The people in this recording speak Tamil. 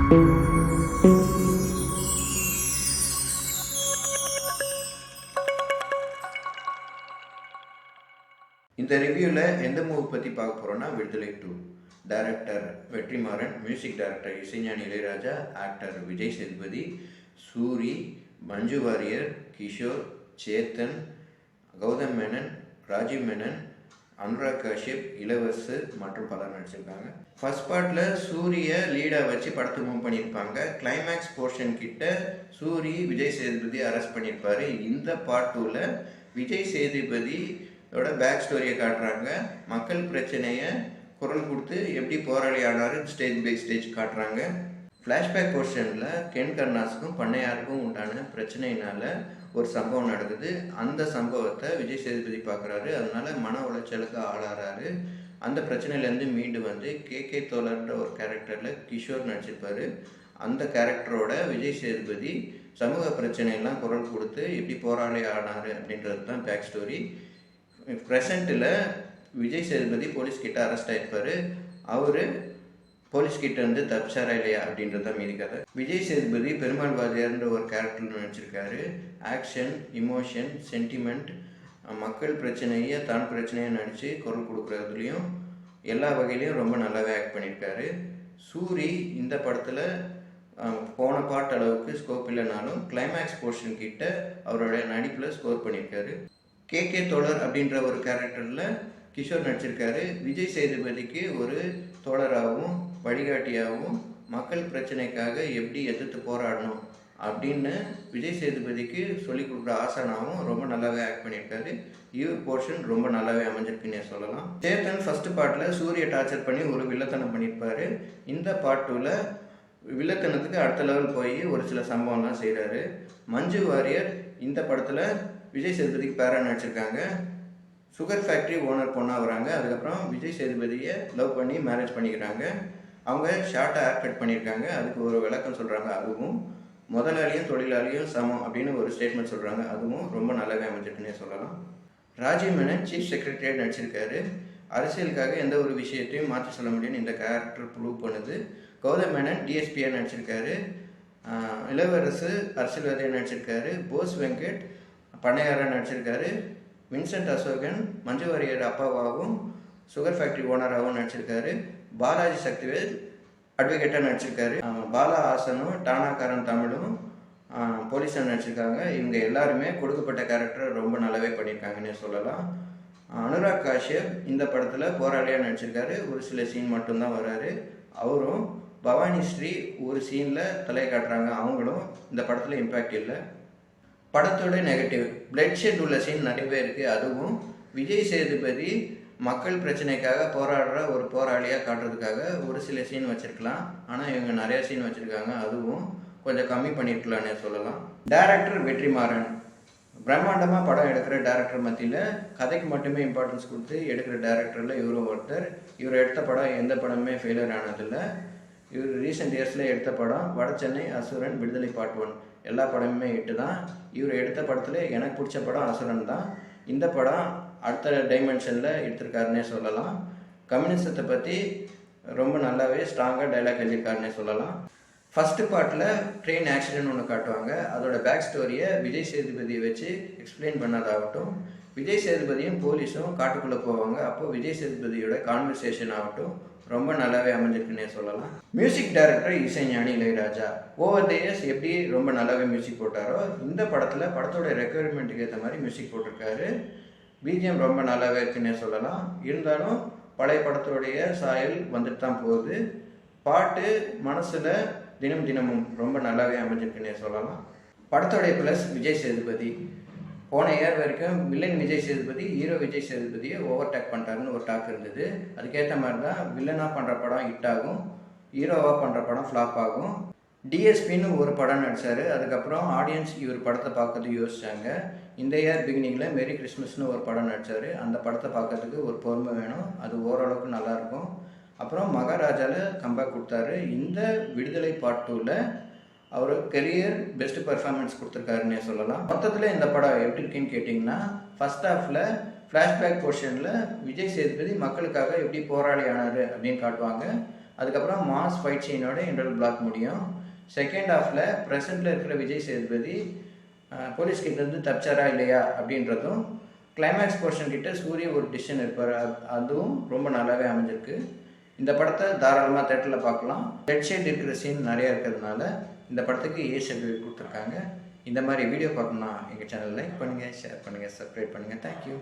இந்த ரிவ்யூவில் எந்த மூவி பற்றி பார்க்க போகிறோன்னா விடுதலை 2. டைரக்டர் வெற்றிமாறன், மியூசிக் டைரக்டர் இசைஞானி இளையராஜா, ஆக்டர் விஜய் சேதுபதி, சூரி, மஞ்சு வாரியர், கிஷோர், சேத்தன், கௌதம் மேனன், ராஜீவ் மேனன், அனுராக் காஷ்யப், இளவரசு மற்றும் பலர் நடிச்சிருக்காங்க. ஃபர்ஸ்ட் பார்ட்டில் சூரியை லீடாக வச்சு படத்தை மூவ் பண்ணியிருப்பாங்க. கிளைமேக்ஸ் போர்ஷன் கிட்ட சூரி விஜய் சேதுபதி அரெஸ்ட் பண்ணியிருப்பாரு. இந்த பார்ட் 2ல் விஜய் சேதுபதியோட பேக் ஸ்டோரியை காட்டுறாங்க. மக்கள் பிரச்சனையை குரல் கொடுத்து எப்படி போராளி ஆனார் ஸ்டேஜ் பை ஸ்டேஜ் காட்டுறாங்க. ஃப்ளாஷ்பேக் போர்ஷனில் கென் கருணாஸுக்கும் பண்ணையாருக்கும் உண்டான பிரச்சனையினால ஒரு சம்பவம் நடக்குது. அந்த சம்பவத்தை விஜய் சேதுபதி பார்க்குறாரு. அதனால மன உளைச்சலுக்கு ஆளாகிறாரு. அந்த பிரச்சனையிலேருந்து மீண்டு வந்து கே தோழர்ன்ற ஒரு கேரக்டரில் கிஷோர் நடிச்சிருப்பார். அந்த கேரக்டரோட விஜய் சேதுபதி சமூக பிரச்சனையெல்லாம் குரல் கொடுத்து எப்படி போராளி ஆனார் அப்படின்றது தான் பேக் ஸ்டோரி. ப்ரெசண்ட்டில் விஜய் சேதுபதி போலீஸ்கிட்ட அரெஸ்ட் ஆகிருப்பார். அவர் போலீஸ்கிட்ட இருந்து தப்பிச்சாரா இல்லையா அப்படின்றத மீதி கதை. விஜய் சேதுபதி பெருமாள் வாதியார்ன்ற ஒரு கேரக்டர் நடிச்சிருக்காரு. ஆக்ஷன், இமோஷன், சென்டிமெண்ட், மக்கள் பிரச்சனையை தான் பிரச்சனையை நடித்து குரல் கொடுக்குறதுலையும் எல்லா வகையிலையும் ரொம்ப நல்லாவே ஆக்ட் பண்ணியிருக்காரு. சூரி இந்த படத்தில் போன பாட்டு அளவுக்கு ஸ்கோப் இல்லைனாலும் கிளைமேக்ஸ் போர்ஷன் கிட்ட அவருடைய நடிப்பில் ஸ்கோர் பண்ணியிருக்காரு. கே தோழர் அப்படின்ற ஒரு கேரக்டரில் கிஷோர் நடிச்சிருக்காரு. விஜய் சேதுபதிக்கு ஒரு தோழராகவும் வழிகாட்டியாகவும் மக்கள் பிரச்சனைக்காக எப்படி எதிர்த்து போராடணும் அப்படின்னு விஜய் சேதுபதிக்கு சொல்லிக் கொடுக்குற ஆசானாவும் ரொம்ப நல்லாவே ஆக்ட் பண்ணியிருக்காரு. இவர் போர்ஷன் ரொம்ப நல்லாவே அமைஞ்சிருக்குன்னே சொல்லலாம். சேத்தன் ஃபர்ஸ்ட் பார்ட்டில் சூரிய டார்ச்சர் பண்ணி ஒரு வில்லத்தனம் பண்ணியிருப்பாரு. இந்த பார்ட் 2ல் வில்லத்தனத்துக்கு அடுத்த லெவல் போய் ஒரு சில சம்பவம்லாம் செய்கிறாரு. மஞ்சு வாரியர் இந்த படத்தில் விஜய் சேதுபதிக்கு பேரா நடிச்சிருக்காங்க. சுகர் ஃபேக்ட்ரி ஓனர் பொண்ணாக வராங்க. அதுக்கப்புறம் விஜய் சேதுபதியை லவ் பண்ணி மேரேஜ் பண்ணிக்கிறாங்க. அவங்க ஷார்ட்டாக ஹேர் கட் பண்ணியிருக்காங்க. அதுக்கு ஒரு விளக்கம் சொல்கிறாங்க. அதுவும் முதலாளியும் தொழிலாளியும் சமம் அப்படின்னு ஒரு ஸ்டேட்மெண்ட் சொல்கிறாங்க. அதுவும் ரொம்ப நல்லாவே அமைஞ்சிட்டுன்னே சொல்லலாம். ராஜீவ் மேனன் சீஃப் செக்ரட்டரியாக நடிச்சிருக்காரு. அரசியலுக்காக எந்த ஒரு விஷயத்தையும் மாற்றி சொல்ல முடியும்னு இந்த கேரக்டர் ப்ரூவ் பண்ணுது. கௌதம் மேனன் டிஎஸ்பியாக நடிச்சிருக்காரு. இளவரசு அரசியல்வாதியாக நடிச்சிருக்காரு. போஸ் வெங்கட் பண்ணையாராக நடிச்சிருக்காரு. Vincent Asokan Manju Warrier அப்பாவாகவும் sugar factory ஓனராகவும் நடிச்சிருக்காரு. பாலாஜி சக்திவேல் அட்வொகேட்டாக நடிச்சிருக்காரு. பாலா ஹாசனும் டானாக்காரன் தமிழும் போலீஸாக நடிச்சிருக்காங்க. இவங்க எல்லாருமே கொடுக்கப்பட்ட கேரக்டரை ரொம்ப நல்லாவே பண்ணியிருக்காங்கன்னே சொல்லலாம். அனுராக் காஷ்யப் இந்த படத்தில் போராளியாக நடிச்சிருக்காரு. ஒரு சில சீன் மட்டும்தான் வராரு. அவரும் பவானி ஸ்ரீ ஒரு சீனில் தலை காட்டுறாங்க. அவங்களும் இந்த படத்தில் இம்பேக்ட் இல்லை. படத்தோட நெகட்டிவ் பிளட் ஷெட் உள்ள சீன் நிறையவே இருக்குது. அதுவும் விஜய் சேதுபதி மக்கள் பிரச்சனைக்காக போராடுற ஒரு போராளியாக காட்டுறதுக்காக ஒரு சில சீன் வச்சுருக்கலாம். ஆனால் இவங்க நிறைய சீன் வச்சுருக்காங்க. அதுவும் கொஞ்சம் கம்மி பண்ணியிருக்கலான்னே சொல்லலாம். டைரக்டர் வெற்றிமாறன் பிரம்மாண்டமாக படம் எடுக்கிற டைரக்டர் மத்தியில் கதைக்கு மட்டுமே இம்பார்ட்டன்ஸ் கொடுத்து எடுக்கிற டைரக்டரில் இவரும் ஒருத்தர். இவர் எடுத்த படம் எந்த படமே ஃபெயிலியர் ஆனதில்லை. இவர் ரீசெண்ட் இயர்ஸில் எடுத்த படம் வட சென்னை, அசுரன், விடுதலை பார்ட் 1 எல்லா படமுமே ஹிட்டு தான். இவர் எடுத்த படத்தில் எனக்கு பிடிச்ச படம் அசுரன் தான். இந்த படம் அடுத்த டைமென்ஷனில் எடுத்திருக்காருன்னே சொல்லலாம். கம்யூனிசத்தை பற்றி ரொம்ப நல்லாவே ஸ்ட்ராங்காக டைலாக் எழுதியிருக்காருன்னே சொல்லலாம். ஃபஸ்ட்டு பார்ட்டில் ட்ரெயின் ஆக்சிடென்ட் ஒன்று காட்டுவாங்க. அதோட பேக் ஸ்டோரியை விஜய் சேதுபதியை வச்சு எக்ஸ்பிளைன் பண்ணதாகட்டும், விஜய் சேதுபதியும் போலீஸும் காட்டுக்குள்ளே போவாங்க. அப்போது விஜய் சேதுபதியோட கான்வர்சேஷன் ஆகட்டும் ரொம்ப நல்லாவே அமைஞ்சிருக்குன்னே சொல்லலாம். மியூசிக் டைரக்டர் இசைஞானி இளையராஜா ஓவர் த இயர்ஸ் எப்படி ரொம்ப நல்லாவே மியூசிக் போட்டாரோ இந்த படத்தில் படத்தோட ரெக்குயர்மெண்ட்டுக்கு ஏற்ற மாதிரி மியூசிக் போட்டிருக்காரு. பிஜிஎம் ரொம்ப நல்லாவே இருக்குன்னே சொல்லலாம். இருந்தாலும் பழைய படத்தோடைய சாயல் வந்துட்டு தான் போகுது. பாட்டு மனசில் தினமும் ரொம்ப நல்லாவே அமைஞ்சிருக்குன்னே சொல்லலாம். படத்தோடைய ப்ளஸ் விஜய் சேதுபதி போன இயர் வரைக்கும் வில்லன் விஜய் சேதுபதி ஹீரோ விஜய் சேதுபதியை ஓவர்டேக் பண்ணிட்டாருன்னு ஒரு டாக் இருந்தது. அதுக்கேற்ற மாதிரி தான் வில்லனாக பண்ணுற படம் ஹிட் ஆகும், ஹீரோவாக பண்ணுற படம் ஃப்ளாப் ஆகும். டிஎஸ்பின்னு ஒரு படம் நடித்தார். அதுக்கப்புறம் ஆடியன்ஸ் இவர் படத்தை பார்க்கறது யோசித்தாங்க. இந்த இயர் பிகினிங்கில் மேரி கிறிஸ்மஸ்னு ஒரு படம் நடித்தார். அந்த படத்தை பார்க்கறதுக்கு ஒரு பொறுமை வேணும். அது ஓரளவுக்கு நல்லாயிருக்கும். அப்புறம் மகாராஜாவில் கம்பேக் கொடுத்தாரு. இந்த விடுதலை பார்ட் 2ல் அவர் கெரியர் பெஸ்ட் பர்ஃபார்மன்ஸ் கொடுத்துருக்காருன்னே சொல்லலாம். மொத்தத்தில் இந்த படம் எப்படி இருக்குன்னு கேட்டிங்கன்னா, ஃபர்ஸ்ட் ஹாஃபில் ஃப்ளாஷ்பேக் போர்ஷனில் விஜய் சேதுபதி மக்களுக்காக எப்படி போராளி ஆனார் அப்படின்னு காட்டுவாங்க. அதுக்கப்புறம் மாஸ் ஃபைட் சீனோட இன்டர்வல் பிளாக் முடியும். செகண்ட் ஹாஃபில் ப்ரெசென்ட்டில் இருக்கிற விஜய் சேதுபதி போலீஸ் கிட்டேருந்து தப்பிச்சாரா இல்லையா அப்படின்றதும், கிளைமேக்ஸ் போர்ஷன் கிட்ட சூரிய ஒரு டிசிஷன் இருப்பார், அதுவும் ரொம்ப நல்லாவே அமைஞ்சிருக்கு. இந்த படத்தை தாராளமாக தேட்டரில் பார்க்கலாம். ரெட் ஷேட் இருக்கிற சீன் நிறையா இருக்கிறதுனால இந்த படத்துக்கு ஏ சர்டிஃபிகேட் கொடுத்துருக்காங்க. இந்த மாதிரி வீடியோ பார்க்கணுன்னா எங்கள் சேனல் லைக் பண்ணுங்கள், ஷேர் பண்ணுங்கள், சப்ஸ்கிரைப் பண்ணுங்கள். தேங்க்யூ.